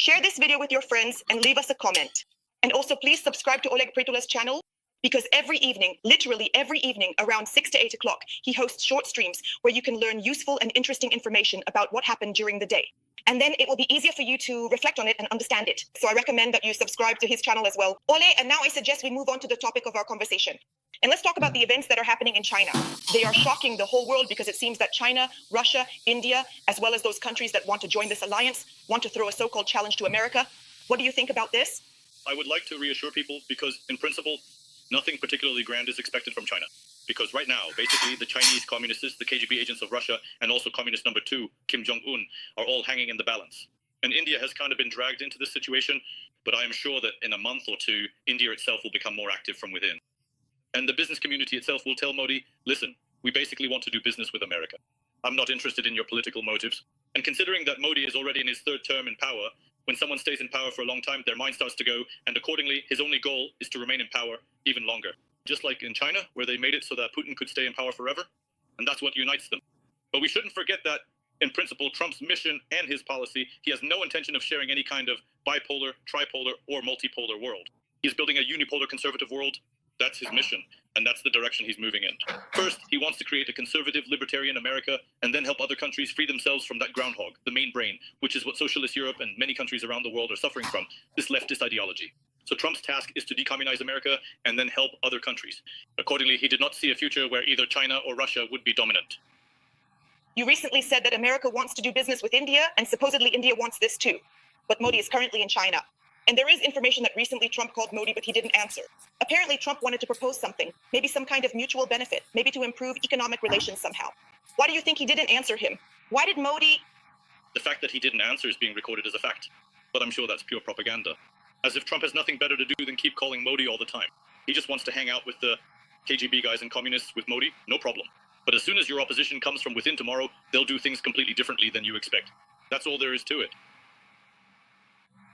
Share this video with your friends and leave us a comment. And also please subscribe to Pritula's channel, because every evening, literally every evening around 6 to 8 o'clock, he hosts short streams where you can learn useful and interesting information about what happened during the day. And then it will be easier for you to reflect on it and understand it. So I recommend that you subscribe to his channel as well. And now I suggest we move on to the topic of our conversation. And let's talk about the events that are happening in China. They are shocking the whole world because it seems that China, Russia, India, as well as those countries that want to join this alliance, want to throw a so-called challenge to America. What do you think about this? I would like to reassure people because, in principle, nothing particularly grand is expected from China. Because right now, basically, the Chinese communists, the KGB agents of Russia, and also communist number 2, Kim Jong-un, are all hanging in the balance. And India has kind of been dragged into this situation, but I am sure that in a month or two, India itself will become more active from within. And the business community itself will tell Modi, listen, we basically want to do business with America. I'm not interested in your political motives. And considering that Modi is already in his third term in power, when someone stays in power for a long time, their mind starts to go, and accordingly, his only goal is to remain in power even longer. Just like in China, where they made it so that Putin could stay in power forever, and that's what unites them. But we shouldn't forget that, in principle, Trump's mission and his policy, he has no intention of sharing any kind of bipolar, tripolar, or multipolar world. He's building a unipolar conservative world. That's his mission, and that's the direction he's moving in. First, he wants to create a conservative, libertarian America, and then help other countries free themselves from that groundhog, the main brain, which is what socialist Europe and many countries around the world are suffering from, this leftist ideology. So Trump's task is to decommunize America and then help other countries. Accordingly, he did not see a future where either China or Russia would be dominant. You recently said that America wants to do business with India, and supposedly India wants this too. But Modi is currently in China. And there is information that recently Trump called Modi, but he didn't answer. Apparently, Trump wanted to propose something, maybe some kind of mutual benefit, maybe to improve economic relations somehow. Why do you think he didn't answer him? Why did Modi... The fact that he didn't answer is being recorded as a fact. But I'm sure that's pure propaganda. As if Trump has nothing better to do than keep calling Modi all the time. He just wants to hang out with the KGB guys and communists with Modi, no problem. But as soon as your opposition comes from within tomorrow, they'll do things completely differently than you expect. That's all there is to it.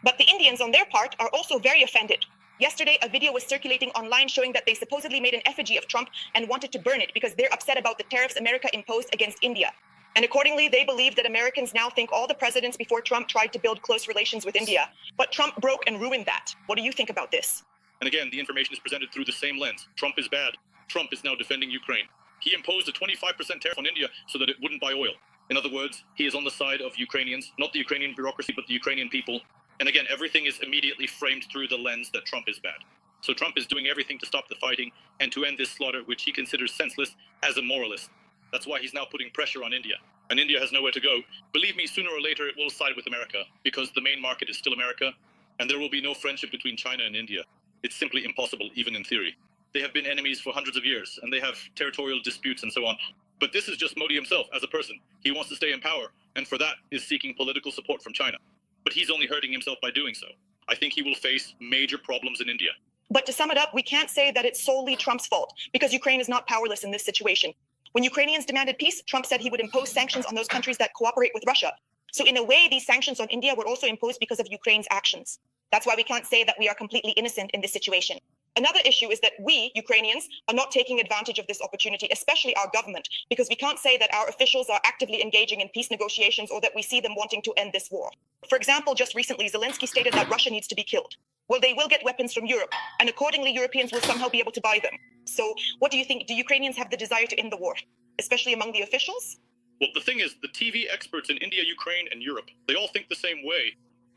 But the Indians, on their part, are also very offended. Yesterday, a video was circulating online showing that they supposedly made an effigy of Trump and wanted to burn it because they're upset about the tariffs America imposed against India. And accordingly, they believe that Americans now think all the presidents before Trump tried to build close relations with India. But Trump broke and ruined that. What do you think about this? And again, the information is presented through the same lens. Trump is bad. Trump is now defending Ukraine. He imposed a 25% tariff on India so that it wouldn't buy oil. In other words, he is on the side of Ukrainians, not the Ukrainian bureaucracy, but the Ukrainian people. And again, everything is immediately framed through the lens that Trump is bad. So Trump is doing everything to stop the fighting and to end this slaughter, which he considers senseless, as a moralist. That's why he's now putting pressure on India. And India has nowhere to go. Believe me, sooner or later it will side with America, because the main market is still America, and there will be no friendship between China and India. It's simply impossible, even in theory. They have been enemies for hundreds of years, and they have territorial disputes and so on. But this is just Modi himself as a person. He wants to stay in power, and for that is seeking political support from China. But he's only hurting himself by doing so. I think he will face major problems in India. But to sum it up, we can't say that it's solely Trump's fault, because Ukraine is not powerless in this situation. When Ukrainians demanded peace, Trump said he would impose sanctions on those countries that cooperate with Russia. So in a way, these sanctions on India were also imposed because of Ukraine's actions. That's why we can't say that we are completely innocent in this situation. Another issue is that we, Ukrainians, are not taking advantage of this opportunity, especially our government, because we can't say that our officials are actively engaging in peace negotiations or that we see them wanting to end this war. For example, just recently, Zelensky stated that Russia needs to be killed. Well, they will get weapons from Europe, and accordingly, Europeans will somehow be able to buy them. So what do you think? Do Ukrainians have the desire to end the war, especially among the officials? Well, the thing is, the TV experts in India, Ukraine, and Europe, they all think the same way.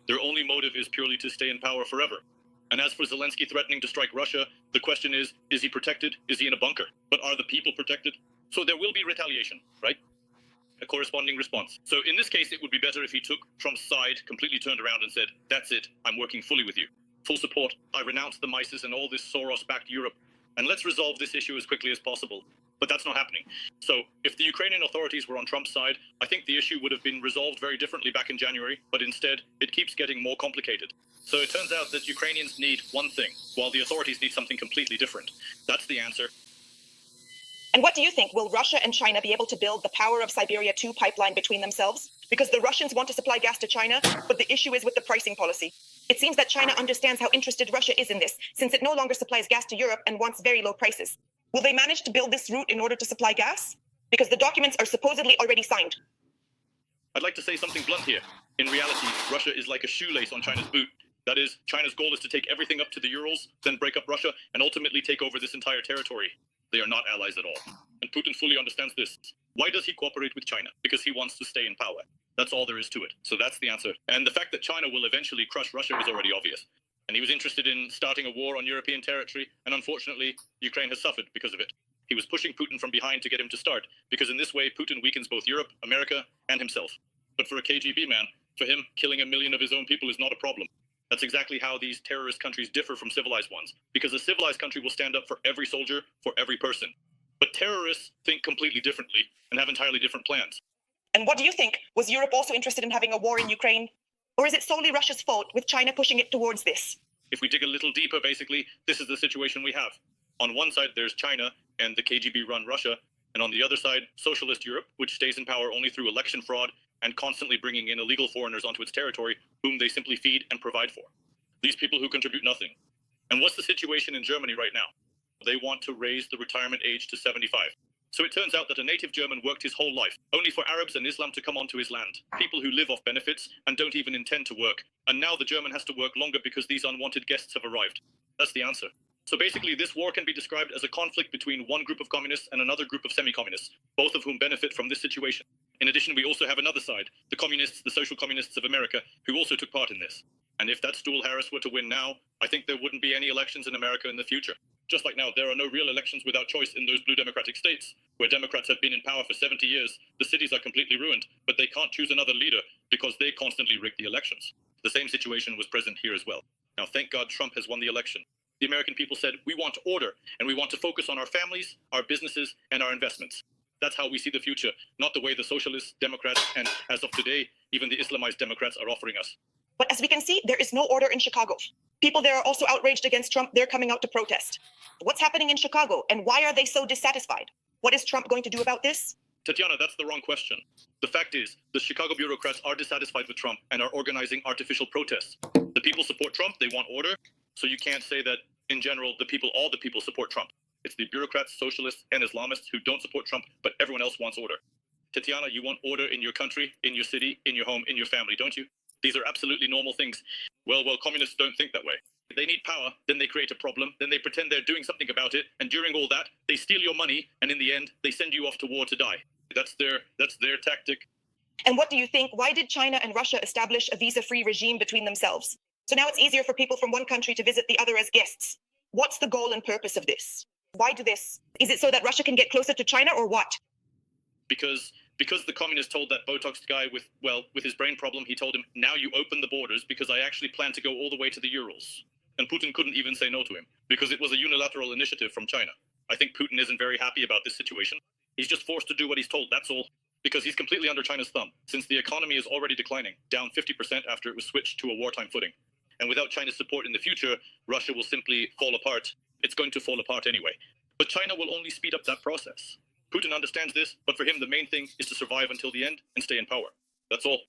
Their only motive is purely to stay in power forever. And as for Zelensky threatening to strike Russia, the question is he protected? Is he in a bunker? But are the people protected? So there will be retaliation, right? A corresponding response. So in this case, it would be better if he took Trump's side, completely turned around and said, that's it, I'm working fully with you. Full support. I renounce the Mises and all this Soros-backed Europe. And let's resolve this issue as quickly as possible. But that's not happening. So if the Ukrainian authorities were on Trump's side, I think the issue would have been resolved very differently back in January, but instead, it keeps getting more complicated. So it turns out that Ukrainians need one thing, while the authorities need something completely different. That's the answer. And what do you think? Will Russia and China be able to build the Power of Siberia 2 pipeline between themselves? Because the Russians want to supply gas to China, but the issue is with the pricing policy. It seems that China understands how interested Russia is in this, since it no longer supplies gas to Europe and wants very low prices. Will they manage to build this route in order to supply gas? Because the documents are supposedly already signed. I'd like to say something blunt here. In reality, Russia is like a shoelace on China's boot. That is, China's goal is to take everything up to the Urals, then break up Russia, and ultimately take over this entire territory. They are not allies at all. And Putin fully understands this. Why does he cooperate with China? Because he wants to stay in power. That's all there is to it. So that's the answer. And the fact that China will eventually crush Russia is already obvious. And he was interested in starting a war on European territory, and unfortunately, Ukraine has suffered because of it. He was pushing Putin from behind to get him to start, because in this way, Putin weakens both Europe, America, and himself. But for a KGB man, for him, killing 1 million of his own people is not a problem. That's exactly how these terrorist countries differ from civilized ones, because a civilized country will stand up for every soldier, for every person. But terrorists think completely differently and have entirely different plans. And what do you think? Was Europe also interested in having a war in Ukraine? Or is it solely Russia's fault, with China pushing it towards this? If we dig a little deeper, basically, this is the situation we have. On one side, there's China and the KGB-run Russia, and on the other side, socialist Europe, which stays in power only through election fraud and constantly bringing in illegal foreigners onto its territory, whom they simply feed and provide for. These people who contribute nothing. And what's the situation in Germany right now? They want to raise the retirement age to 75. So it turns out that a native German worked his whole life, only for Arabs and Islam to come onto his land, people who live off benefits and don't even intend to work. And now the German has to work longer because these unwanted guests have arrived. That's the answer. So basically, this war can be described as a conflict between one group of communists and another group of semi-communists, both of whom benefit from this situation. In addition, we also have another side, the communists, the social communists of America, who also took part in this. And if that stool Harris were to win now, I think there wouldn't be any elections in America in the future. Just like now, there are no real elections without choice in those blue democratic states, where Democrats have been in power for 70 years. The cities are completely ruined, but they can't choose another leader because they constantly rig the elections. The same situation was present here as well. Now, thank God Trump has won the election. The American people said, we want order, and we want to focus on our families, our businesses, and our investments. That's how we see the future, not the way the socialists, Democrats, and as of today, even the Islamized Democrats are offering us. But as we can see, there is no order in Chicago. People there are also outraged against Trump. They're coming out to protest. What's happening in Chicago, and why are they so dissatisfied? What is Trump going to do about this? Tatiana, that's the wrong question. The fact is, the Chicago bureaucrats are dissatisfied with Trump and are organizing artificial protests. The people support Trump, they want order, so you can't say that, in general, all the people support Trump. It's the bureaucrats, socialists, and Islamists who don't support Trump, but everyone else wants order. Tatiana, you want order in your country, in your city, in your home, in your family, don't you? These are absolutely normal things. Well, communists don't think that way. They need power, then they create a problem, then they pretend they're doing something about it, and during all that, they steal your money, and in the end, they send you off to war to die. That's their tactic. And what do you think? Why did China and Russia establish a visa-free regime between themselves? So now it's easier for people from one country to visit the other as guests. What's the goal and purpose of this? Why do this? Is it so that Russia can get closer to China, or what? Because the communist told that Botox guy with his brain problem, he told him, now you open the borders because I actually plan to go all the way to the Urals. And Putin couldn't even say no to him because it was a unilateral initiative from China. I think Putin isn't very happy about this situation. He's just forced to do what he's told, that's all. Because he's completely under China's thumb, since the economy is already declining, down 50% after it was switched to a wartime footing. And without China's support in the future, Russia will simply fall apart. It's going to fall apart anyway. But China will only speed up that process. Putin understands this, but for him the main thing is to survive until the end and stay in power. That's all.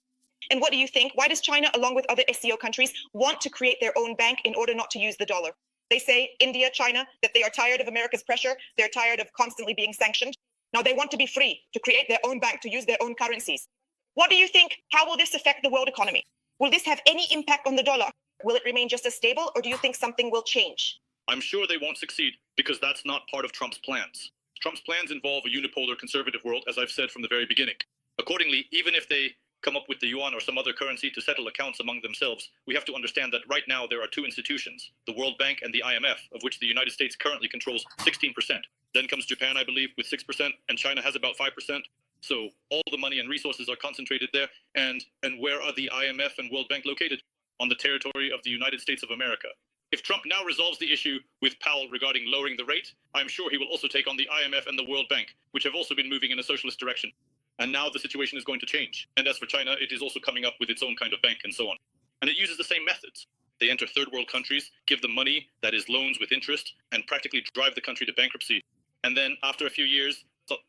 And what do you think? Why does China, along with other SCO countries, want to create their own bank in order not to use the dollar? They say, India, China, that they are tired of America's pressure. They're tired of constantly being sanctioned. Now they want to be free, to create their own bank, to use their own currencies. What do you think? How will this affect the world economy? Will this have any impact on the dollar? Will it remain just as stable, or do you think something will change? I'm sure they won't succeed, because that's not part of Trump's plans. Trump's plans involve a unipolar conservative world, as I've said from the very beginning. Accordingly, even if they come up with the yuan or some other currency to settle accounts among themselves, we have to understand that right now there are two institutions, the World Bank and the IMF, of which the United States currently controls 16%. Then comes Japan, I believe, with 6%, and China has about 5%. So all the money and resources are concentrated there. And where are the IMF and World Bank located? On the territory of the United States of America. If Trump now resolves the issue with Powell regarding lowering the rate, I'm sure he will also take on the IMF and the World Bank, which have also been moving in a socialist direction. And now the situation is going to change. And as for China, it is also coming up with its own kind of bank and so on. And it uses the same methods. They enter third world countries, give them money, that is loans with interest, and practically drive the country to bankruptcy. And then after a few years,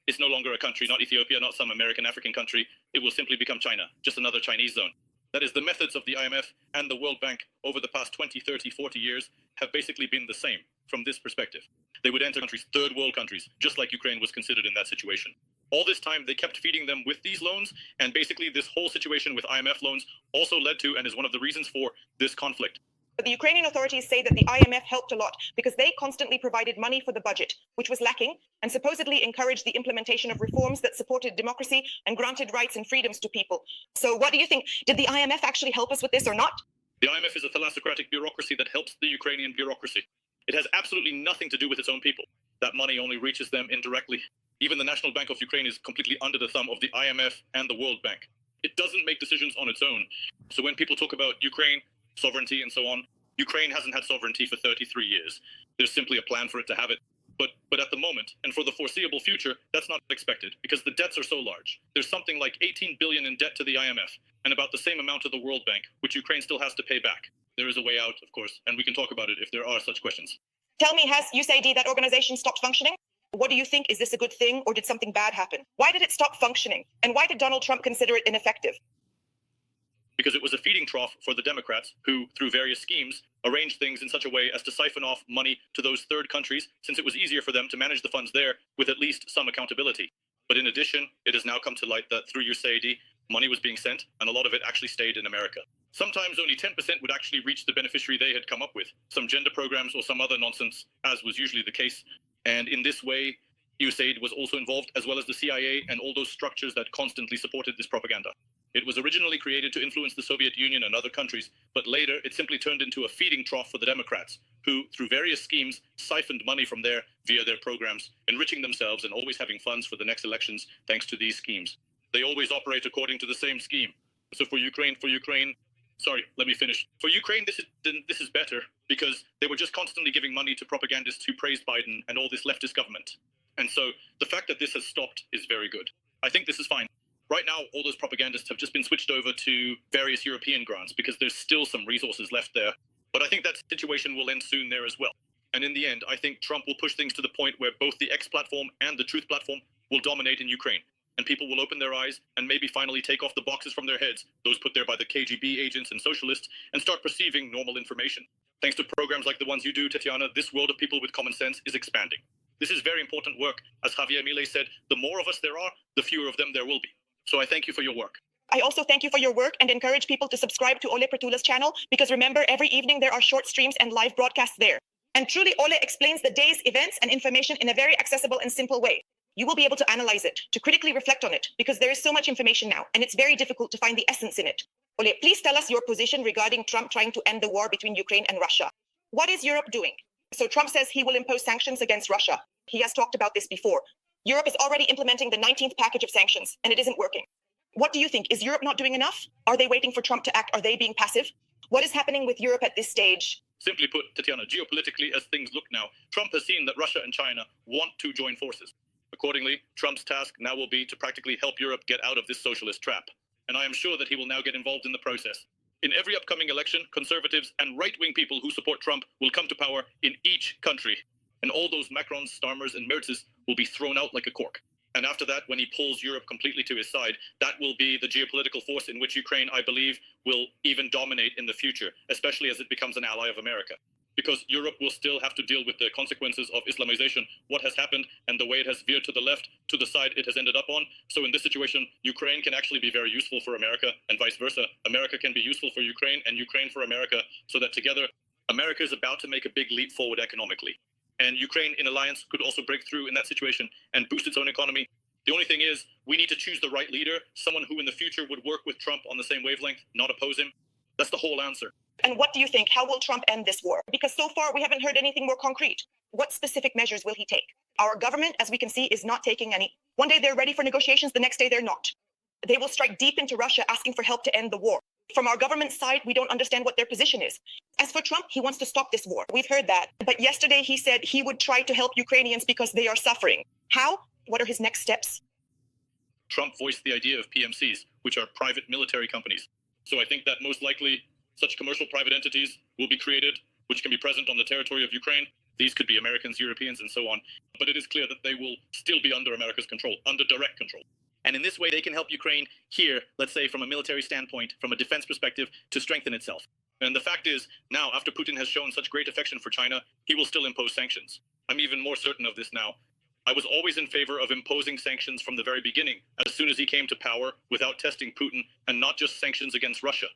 it's no longer a country, not Ethiopia, not some American, African country. It will simply become China, just another Chinese zone. That is, the methods of the IMF and the World Bank over the past 20, 30, 40 years have basically been the same from this perspective. They would enter countries, third world countries, just like Ukraine was considered in that situation. All this time, they kept feeding them with these loans, and basically this whole situation with IMF loans also led to and is one of the reasons for this conflict. But the Ukrainian authorities say that the IMF helped a lot because they constantly provided money for the budget, which was lacking, and supposedly encouraged the implementation of reforms that supported democracy and granted rights and freedoms to people. So what do you think? Did the IMF actually help us with this or not? The IMF is a thalassocratic bureaucracy that helps the Ukrainian bureaucracy. It has absolutely nothing to do with its own people. That money only reaches them indirectly. Even the National Bank of Ukraine is completely under the thumb of the IMF and the World Bank. It doesn't make decisions on its own. So when people talk about Ukraine, sovereignty, and so on, Ukraine hasn't had sovereignty for 33 years. There's simply a plan for it to have it. But at the moment, and for the foreseeable future, that's not expected, because the debts are so large. There's something like 18 billion in debt to the IMF, and about the same amount to the World Bank, which Ukraine still has to pay back. There is a way out, of course, and we can talk about it if there are such questions. Tell me, has USAID, that organization, stopped functioning? What do you think? Is this a good thing, or did something bad happen? Why did it stop functioning? And why did Donald Trump consider it ineffective? Because it was a feeding trough for the Democrats who, through various schemes, arranged things in such a way as to siphon off money to those third countries, since it was easier for them to manage the funds there with at least some accountability. But in addition, it has now come to light that through USAID, money was being sent, and a lot of it actually stayed in America. Sometimes only 10% would actually reach the beneficiary they had come up with, some gender programs or some other nonsense, as was usually the case. And in this way, USAID was also involved, as well as the CIA and all those structures that constantly supported this propaganda. It was originally created to influence the Soviet Union and other countries, but later it simply turned into a feeding trough for the Democrats, who, through various schemes, siphoned money from there via their programs, enriching themselves and always having funds for the next elections thanks to these schemes. They always operate according to the same scheme. So for Ukraine, sorry, let me finish. For Ukraine, this is better because they were just constantly giving money to propagandists who praised Biden and all this leftist government. And so the fact that this has stopped is very good. I think this is fine. Right now, all those propagandists have just been switched over to various European grants because there's still some resources left there. But I think that situation will end soon there as well. And in the end, I think Trump will push things to the point where both the X platform and the Truth platform will dominate in Ukraine. And people will open their eyes and maybe finally take off the boxes from their heads, those put there by the KGB agents and socialists, and start perceiving normal information. Thanks to programs like the ones you do, Tatiana, this world of people with common sense is expanding. This is very important work. As Javier Milei said, the more of us there are, the fewer of them there will be. So I thank you for your work. I also thank you for your work and encourage people to subscribe to Ole Prytula's channel, because remember, every evening there are short streams and live broadcasts there. And truly, Ole explains the day's events and information in a very accessible and simple way. You will be able to analyze it, to critically reflect on it, because there is so much information now, and it's very difficult to find the essence in it. Ole, please tell us your position regarding Trump trying to end the war between Ukraine and Russia. What is Europe doing? So Trump says he will impose sanctions against Russia. He has talked about this before. Europe is already implementing the 19th package of sanctions, and it isn't working. What do you think? Is Europe not doing enough? Are they waiting for Trump to act? Are they being passive? What is happening with Europe at this stage? Simply put, Tatiana, geopolitically, as things look now, Trump has seen that Russia and China want to join forces. Accordingly, Trump's task now will be to practically help Europe get out of this socialist trap. And I am sure that he will now get involved in the process. In every upcoming election, conservatives and right-wing people who support Trump will come to power in each country. And all those Macrons, Starmers, and Merzes will be thrown out like a cork. And after that, when he pulls Europe completely to his side, that will be the geopolitical force in which Ukraine, I believe, will even dominate in the future, especially as it becomes an ally of America. Because Europe will still have to deal with the consequences of Islamization, what has happened, and the way it has veered to the left, to the side it has ended up on. So in this situation, Ukraine can actually be very useful for America, and vice versa. America can be useful for Ukraine, and Ukraine for America, so that together, America is about to make a big leap forward economically. And Ukraine, in alliance, could also break through in that situation and boost its own economy. The only thing is, we need to choose the right leader, someone who in the future would work with Trump on the same wavelength, not oppose him. That's the whole answer. And what do you think? How will Trump end this war? Because so far we haven't heard anything more concrete. What specific measures will he take? Our government, as we can see, is not taking any. One day they're ready for negotiations, the next day they're not. They will strike deep into Russia asking for help to end the war. From our government side, we don't understand what their position is. As for Trump, he wants to stop this war. We've heard that. But yesterday he said he would try to help Ukrainians because they are suffering. How? What are his next steps? Trump voiced the idea of PMCs, which are private military companies. So I think that most likely such commercial private entities will be created, which can be present on the territory of Ukraine. These could be Americans, Europeans, and so on. But it is clear that they will still be under America's control, under direct control. And in this way, they can help Ukraine here, let's say from a military standpoint, from a defense perspective, to strengthen itself. And the fact is, now, after Putin has shown such great affection for China, he will still impose sanctions. I'm even more certain of this now. I was always in favor of imposing sanctions from the very beginning, as soon as he came to power, without testing Putin, and not just sanctions against Russia.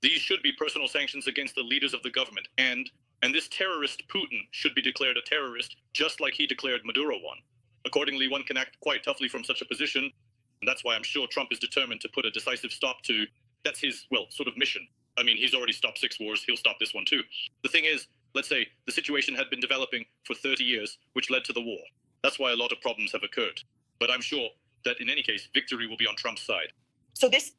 These should be personal sanctions against the leaders of the government, and this terrorist Putin should be declared a terrorist, just like he declared Maduro one. Accordingly, one can act quite toughly from such a position, and that's why I'm sure Trump is determined to put a decisive stop to, that's his, well, sort of mission. I mean, he's already stopped 6 wars, he'll stop this one too. The thing is, let's say the situation had been developing for 30 years, which led to the war. That's why a lot of problems have occurred. But I'm sure that in any case, victory will be on Trump's side. So this